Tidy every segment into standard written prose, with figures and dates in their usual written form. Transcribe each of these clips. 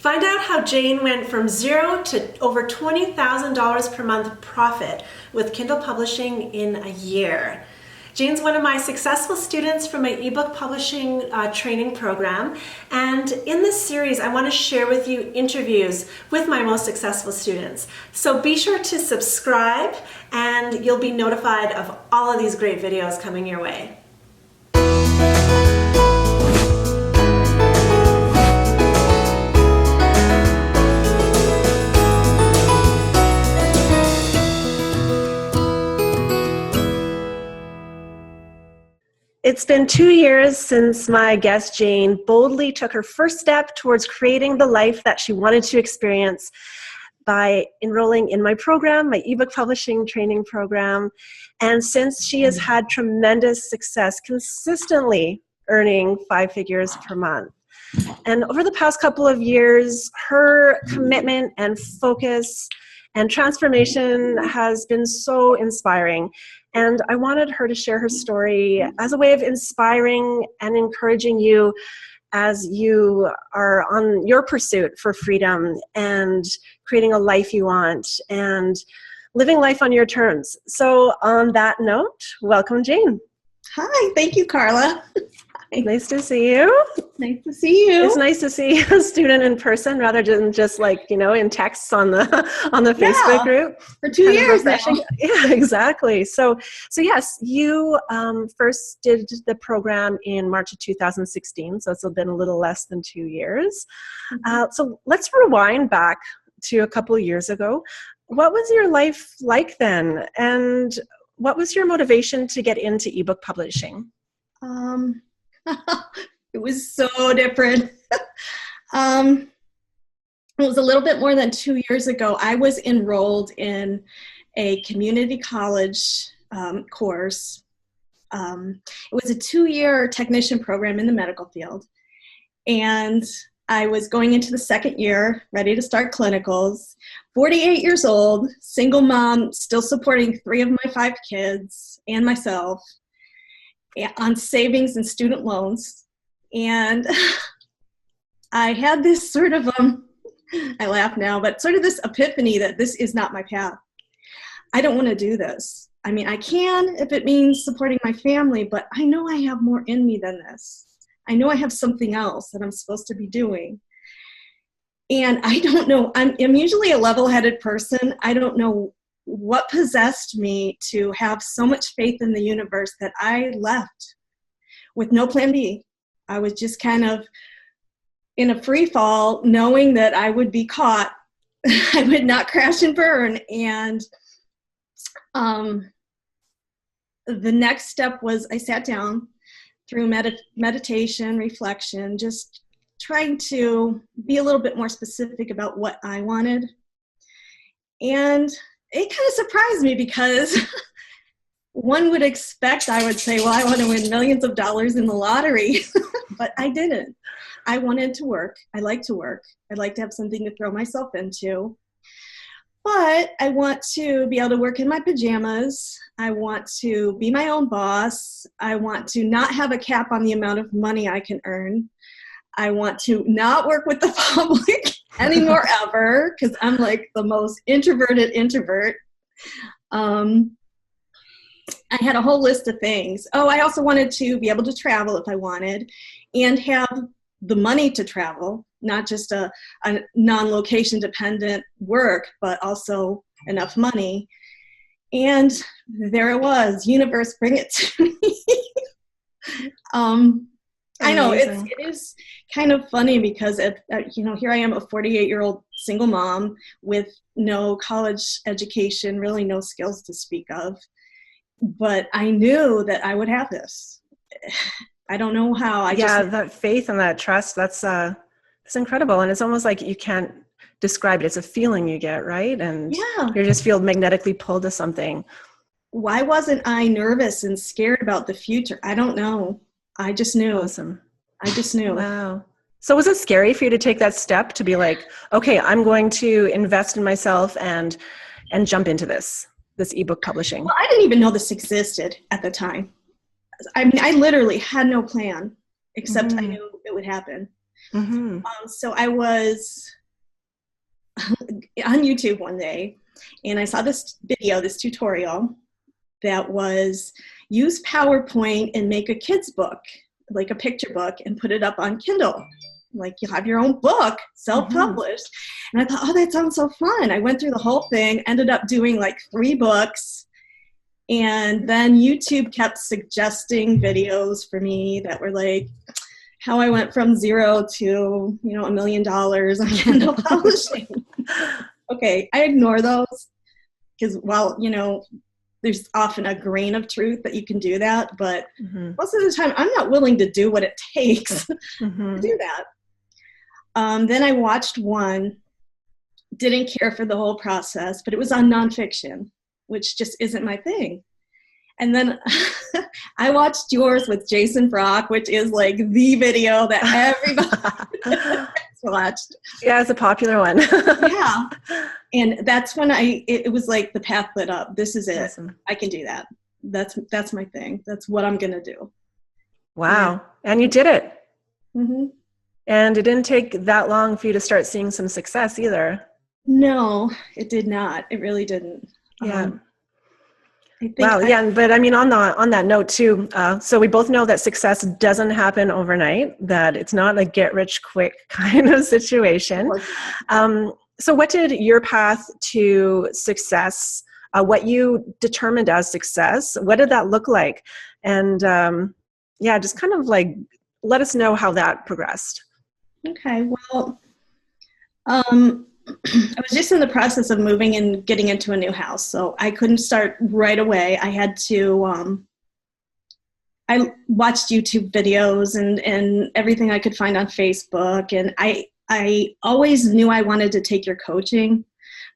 Find out how Jane went from zero to over $20,000 per month profit with Kindle publishing in a year. Jane's one of my successful students from my ebook publishing training program. And in this series, I want to share with you interviews with my most successful students. So be sure to subscribe and you'll be notified of all of these great videos coming your way. It's been 2 years since my guest Jane boldly took her first step towards creating the life that she wanted to experience by enrolling in my program, my ebook publishing training program. And since she has had tremendous success consistently earning 5 figures per month. And over the past couple of years, her commitment and focus and transformation has been so inspiring. And I wanted her to share her story as a way of inspiring and encouraging you as you are on your pursuit for freedom and creating a life you want and living life on your terms. So on that note, welcome, Jane. Hi, thank you, Carla. Nice to see you. Nice to see you. It's nice to see a student in person rather than just in texts on the Facebook group. For 2 years now. Yeah, exactly. So yes, you first did the program in March of 2016. So it's been a little less than 2 years. So let's rewind back to a couple of years ago. What was your life like then? And what was your motivation to get into ebook publishing? It was so different. It was a little bit more than 2 years ago. I was enrolled in a community college course. It was a 2-year technician program in the medical field. And I was going into the second year, ready to start clinicals, 48 years old, single mom, still supporting 3 of my 5 kids and myself on savings and student loans. And I had this sort of, I laugh now, but sort of this epiphany that this is not my path. I don't want to do this. I mean, I can if it means supporting my family, but I know I have more in me than this. I know I have something else that I'm supposed to be doing. And I don't know, I'm usually a level-headed person. I don't know what possessed me to have so much faith in the universe that I left with no plan B. I was just kind of in a free fall, knowing that I would be caught. I would not crash and burn. And the next step was I sat down through meditation, reflection, just trying to be a little bit more specific about what I wanted. And it kind of surprised me because one would expect I would say, well, I want to win millions of dollars in the lottery, but I didn't. I wanted to work. I like to work. I'd like to have something to throw myself into. But I want to be able to work in my pajamas. I want to be my own boss. I want to not have a cap on the amount of money I can earn. I want to not work with the public anymore ever, because I'm like the most introverted introvert. I had a whole list of things. Oh, I also wanted to be able to travel if I wanted and have the money to travel, not just a non-location dependent work, but also enough money. And there it was, universe, bring it to me. I know it is kind of funny because here I am, a 48-year-old single mom with no college education, really no skills to speak of. But I knew that I would have this. I don't know how. That faith and that trust, that's incredible. And it's almost like you can't describe it. It's a feeling you get, right? And you just feel magnetically pulled to something. Why wasn't I nervous and scared about the future? I don't know. I just knew. Awesome. I just knew. Wow. So was it scary for you to take that step to be like, okay, I'm going to invest in myself and jump into this ebook publishing? Well, I didn't even know this existed at the time. I mean, I literally had no plan except I knew it would happen. Mm-hmm. So I was on YouTube one day, and I saw this video, this tutorial that was use PowerPoint and make a kid's book, like a picture book, and put it up on Kindle. Like you'll have your own book, self-published. Mm-hmm. And I thought, oh, that sounds so fun. I went through the whole thing, ended up doing like 3 books. And then YouTube kept suggesting videos for me that were like how I went from 0 to, $1 million on Kindle publishing. Okay, I ignore those because while, there's often a grain of truth that you can do that, but most of the time I'm not willing to do what it takes to do that. Then I watched one, didn't care for the whole process, but it was on nonfiction, which just isn't my thing. And then I watched yours with Jason Brock, which is like the video that everybody has watched. Yeah, it's a popular one. Yeah. And that's when it was like the path lit up. This is it. Awesome. I can do that. That's my thing. That's what I'm going to do. Wow. Yeah. And you did it. Mm-hmm. And it didn't take that long for you to start seeing some success either. No, it did not. It really didn't. Yeah. Wow. Yeah. But I mean, on that note too, so we both know that success doesn't happen overnight, that it's not a get rich quick kind of situation. So what did your path to success, what you determined as success, what did that look like? And just kind of like, let us know how that progressed. Okay. Well, I was just in the process of moving and getting into a new house, so I couldn't start right away. I had to, I watched YouTube videos and everything I could find on Facebook, and I always knew I wanted to take your coaching,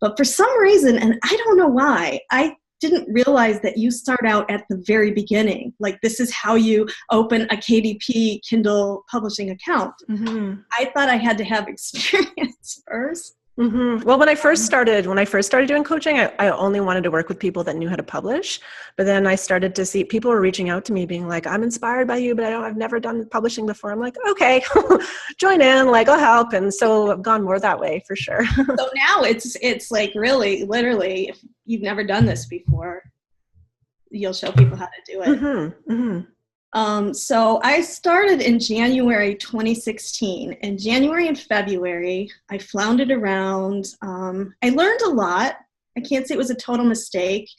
but for some reason, and I don't know why, I didn't realize that you start out at the very beginning. Like this is how you open a KDP Kindle publishing account. Mm-hmm. I thought I had to have experience first. Mm-hmm. Well, when I first started doing coaching, I only wanted to work with people that knew how to publish. But then I started to see people were reaching out to me being like, I'm inspired by you, but I've never done publishing before. I'm like, okay, join in, like I'll help. And so I've gone more that way for sure. So now it's like really, literally, if you've never done this before, you'll show people how to do it. Mm-hmm. Mm-hmm. So I started in January 2016. In January and February, I floundered around. I learned a lot. I can't say it was a total mistake,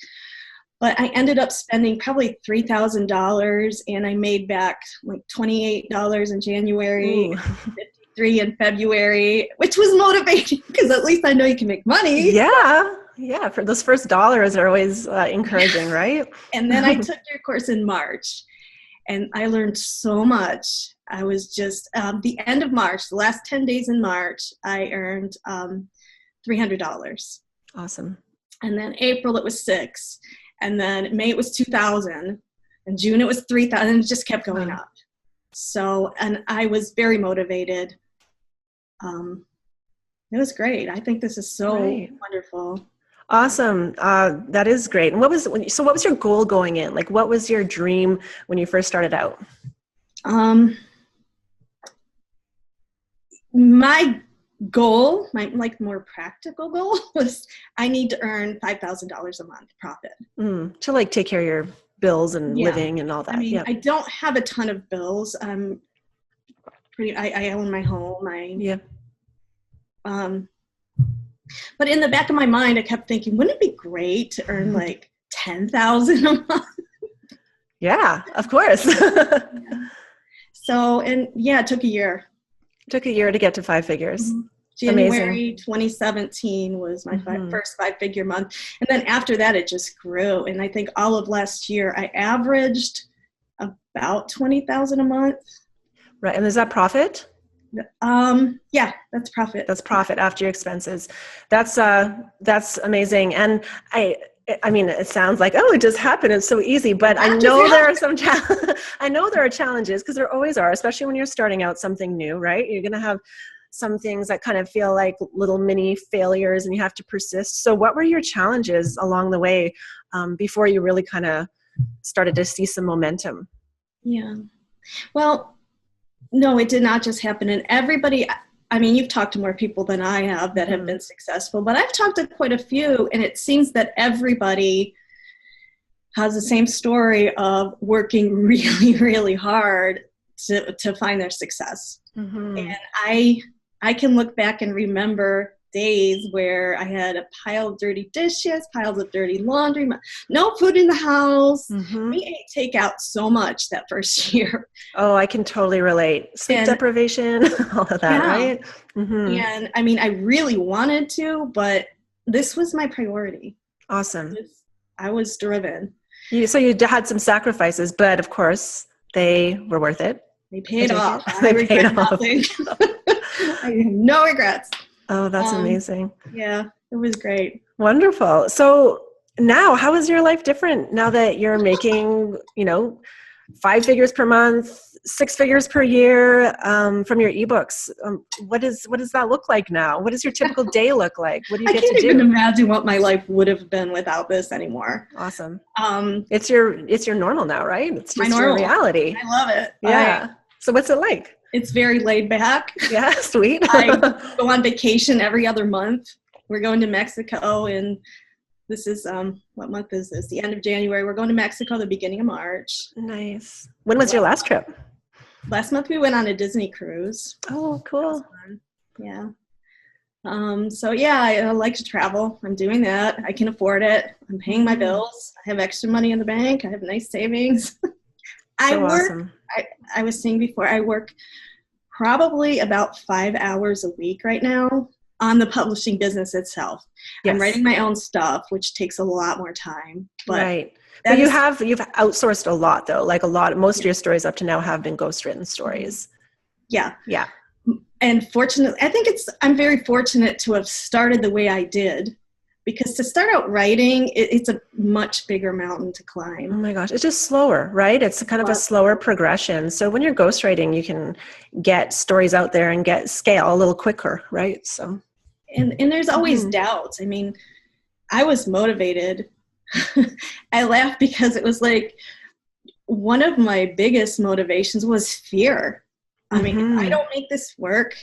but I ended up spending probably $3,000, and I made back like $28 in January, $53 in February, which was motivating because at least I know you can make money. Yeah. Yeah. For those first dollars are always encouraging, right? And then I took your course in March. And I learned so much. I was just, the end of March, the last 10 days in March, I earned $300. Awesome. And then April, it was $6,000. And then May, it was $2,000. And June, it was $3,000. And it just kept going up. So, and I was very motivated. It was great. I think this is so wonderful. Awesome. That is great. And what was your goal going in? Like, what was your dream when you first started out? My goal, my like more practical goal was I need to earn $5,000 a month profit. To like take care of your bills and living and all that. I mean, I don't have a ton of bills. I own my home. But in the back of my mind, I kept thinking, wouldn't it be great to earn like $10,000 a month? Yeah, of course. So, and it took a year. It took a year to get to 5 figures. Mm-hmm. January 2017 was my first 5-figure month. And then after that, it just grew. And I think all of last year, I averaged about $20,000 a month. Right. And is that profit? Yeah, that's profit. That's profit after your expenses. That's amazing. And I mean, it sounds like, oh, it just happened. It's so easy, but I know there are some, I know there are challenges because there always are, especially when you're starting out something new, right? You're going to have some things that kind of feel like little mini failures and you have to persist. So what were your challenges along the way before you really kind of started to see some momentum? Yeah. Well, No, it did not just happen. And everybody, I mean, you've talked to more people than I have that have been successful, but I've talked to quite a few, and it seems that everybody has the same story of working really, really hard to find their success. And I can look back and remember days where I had a pile of dirty dishes, piles of dirty laundry, no food in the house. We ate takeout so much that first year. Oh, I can totally relate. Sleep deprivation, all of that, right? And I mean, I really wanted to, but this was my priority. Awesome. I was driven. So you had some sacrifices, but of course they were worth it. They paid off. I regret nothing. I have no regrets. Oh, that's amazing. Yeah, it was great. Wonderful. So now, how is your life different now that you're making, 5 figures per month, 6 figures per year from your ebooks? What does that look like now? What does your typical day look like? What do you get to do? I can't even imagine what my life would have been without this anymore. Awesome. It's your normal now, right? It's just your reality. I love it. Yeah. So what's it like? It's very laid back. Yeah, sweet. I go on vacation every other month. We're going to Mexico, and this is, what month is this? The end of January. We're going to Mexico the beginning of March. Nice. When was your last trip? Last month we went on a Disney cruise. Oh, cool. Yeah. So yeah, I like to travel. I'm doing that. I can afford it. I'm paying my bills. I have extra money in the bank. I have nice savings. Awesome. I was saying before, I work probably about 5 hours a week right now on the publishing business itself. Yes. I'm writing my own stuff, which takes a lot more time. But right. But you've outsourced a lot though. Like most of your stories up to now have been ghostwritten stories. Yeah. Yeah. And fortunately, I'm very fortunate to have started the way I did, because to start out writing, it's a much bigger mountain to climb. Oh my gosh. It's just slower, right? It's kind of a slower progression. So when you're ghostwriting, you can get stories out there and get scale a little quicker, right? So. And there's always doubts. I mean, I was motivated. I laugh because it was like one of my biggest motivations was fear. I mean, if I don't make this work,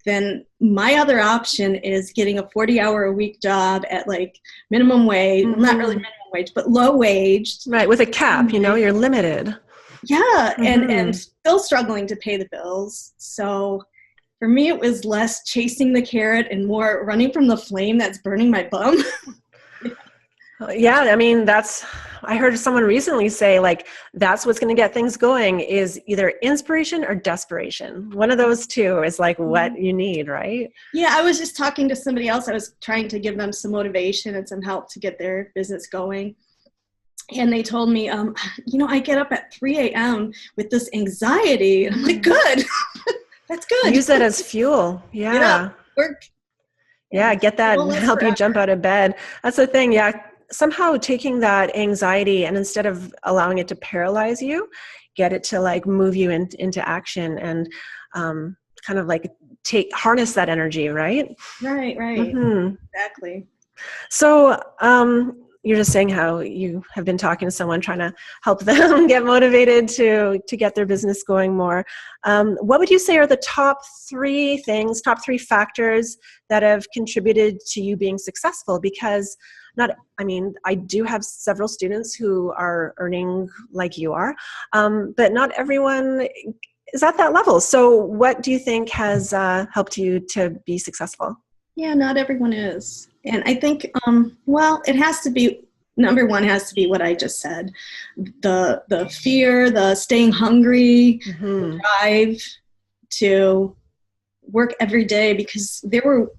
then my other option is getting a 40-hour-a-week job at like minimum wage, not really minimum wage, but low wage. Right, with a cap, you're limited. Yeah, and still struggling to pay the bills. So for me, it was less chasing the carrot and more running from the flame that's burning my bum. Yeah, I mean, I heard someone recently say, like, that's what's going to get things going is either inspiration or desperation. One of those two is like what you need, right? Yeah, I was just talking to somebody else. I was trying to give them some motivation and some help to get their business going. And they told me, I get up at 3 a.m. with this anxiety. And I'm like, good. That's good. Use that as fuel. Yeah. Get up, work. Yeah, get that and help you jump out of bed. That's the thing. Yeah. Somehow taking that anxiety and instead of allowing it to paralyze you, get it to like move you into action and kind of like harness that energy, right? Right. Exactly. So you're just saying how you have been talking to someone trying to help them get motivated to get their business going more. What would you say are the top 3 factors that have contributed to you being successful? Because I do have several students who are earning like you are, but not everyone is at that level. So what do you think has helped you to be successful? Yeah, not everyone is. And I think, it has to be, number one has to be what I just said. The fear, the staying hungry, the drive to work every day, because there were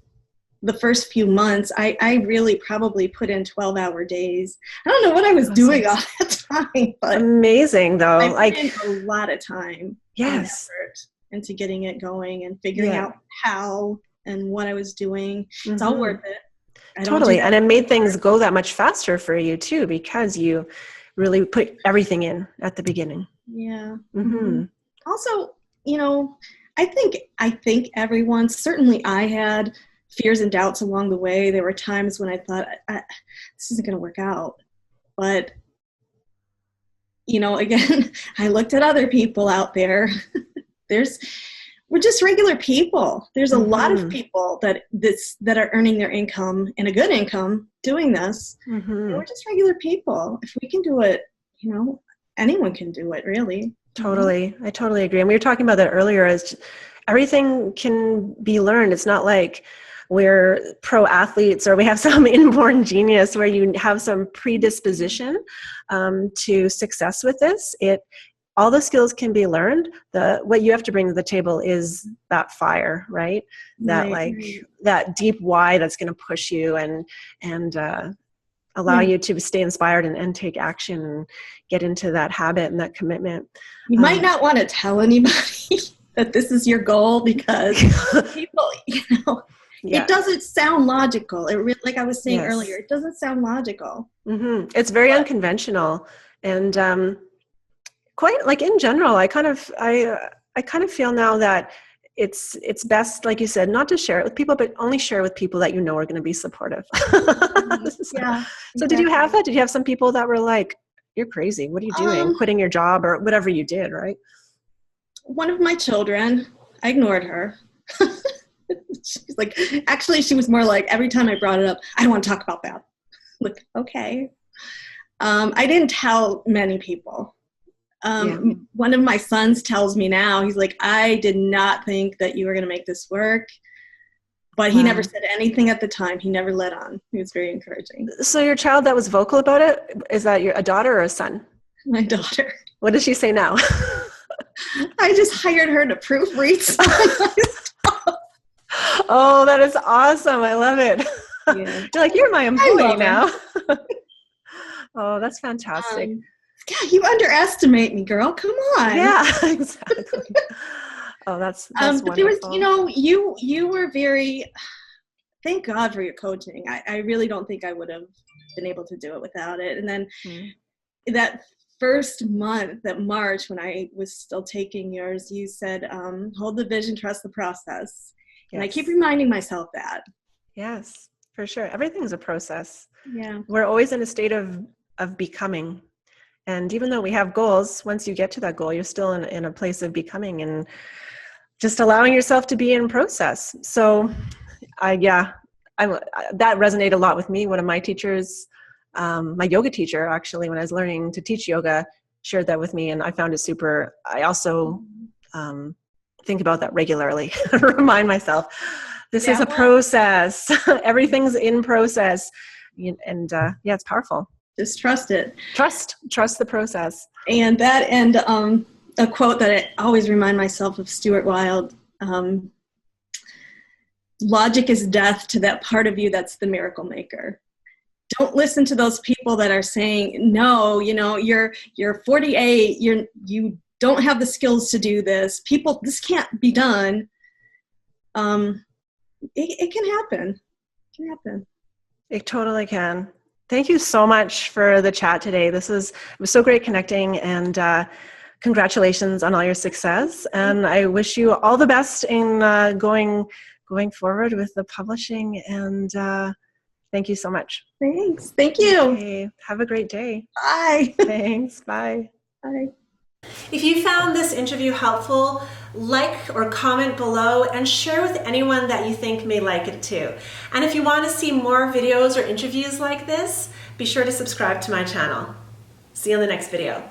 the first few months, I really probably put in 12-hour days. I don't know what I was doing all that time. But amazing, though. I put in a lot of time and effort into getting it going and figuring out how and what I was doing. It's all worth it. Totally. And it made things go that much faster for you, too, because you really put everything in at the beginning. Yeah. Also, I think everyone, certainly I had fears and doubts along the way. There were times when I thought, this isn't going to work out. But, again, I looked at other people out there we're just regular people. There's a lot of Mm-hmm. people that are earning their income and a good income doing this. Mm-hmm. And we're just regular people. If we can do it, anyone can do it, really. Totally. I totally agree. And we were talking about that earlier, as everything can be learned. It's not like we're pro athletes or we have some inborn genius where you have some predisposition to success with this. All the skills can be learned. What you have to bring to the table is that fire, right? That deep why that's going to push you and allow you to stay inspired and take action and get into that habit and that commitment. You might not want to tell anybody that this is your goal, because people, it doesn't sound logical. Like I was saying earlier, it doesn't sound logical. Mm-hmm. It's very unconventional, and quite like in general, I kind of feel now that it's best, like you said, not to share it with people, but only share with people that you know are going to be supportive. Yeah. So did you have that? Did you have some people that were like, "You're crazy. What are you doing? Quitting your job or whatever you did," right? One of my children, I ignored her. She's like, actually, she was more like, every time I brought it up, I don't want to talk about that. Like, okay. I didn't tell many people. One of my sons tells me now, he's like, I did not think that you were going to make this work. But he never said anything at the time. He never let on. He was very encouraging. So your child that was vocal about it, is that a daughter or a son? My daughter. What does she say now? I just hired her to proofread some of my stuff. Oh, that is awesome. I love it. Yeah. You're like, you're my employee now. Oh, that's fantastic. Yeah, you underestimate me, girl. Come on. Yeah, exactly. Oh, that's but wonderful. there was, you were very, thank God for your coaching. I really don't think I would have been able to do it without it. And then that first month, that March, when I was still taking yours, you said, hold the vision, trust the process. Yes. And I keep reminding myself that. Yes, for sure. Everything's a process. Yeah. We're always in a state of becoming. And even though we have goals, once you get to that goal, you're still in a place of becoming and just allowing yourself to be in process. So that resonated a lot with me. One of my teachers, my yoga teacher, actually, when I was learning to teach yoga, shared that with me, and I found it super. I also think about that regularly, remind myself, this is a process. Everything's in process. And it's powerful. Just trust it. Trust the process. And a quote that I always remind myself of, Stuart Wilde, logic is death to that part of you that's the miracle maker. Don't listen to those people that are saying, no, you're 48, you don't have the skills to do this. People, this can't be done. It can happen. It can happen. It totally can. Thank you so much for the chat today. It was so great connecting, and congratulations on all your success. And I wish you all the best in going forward with the publishing. And thank you so much. Thanks. Thank you. Okay. Have a great day. Bye. Thanks. Bye. Bye. If you found this interview helpful, like or comment below and share with anyone that you think may like it too. And if you want to see more videos or interviews like this, be sure to subscribe to my channel. See you in the next video.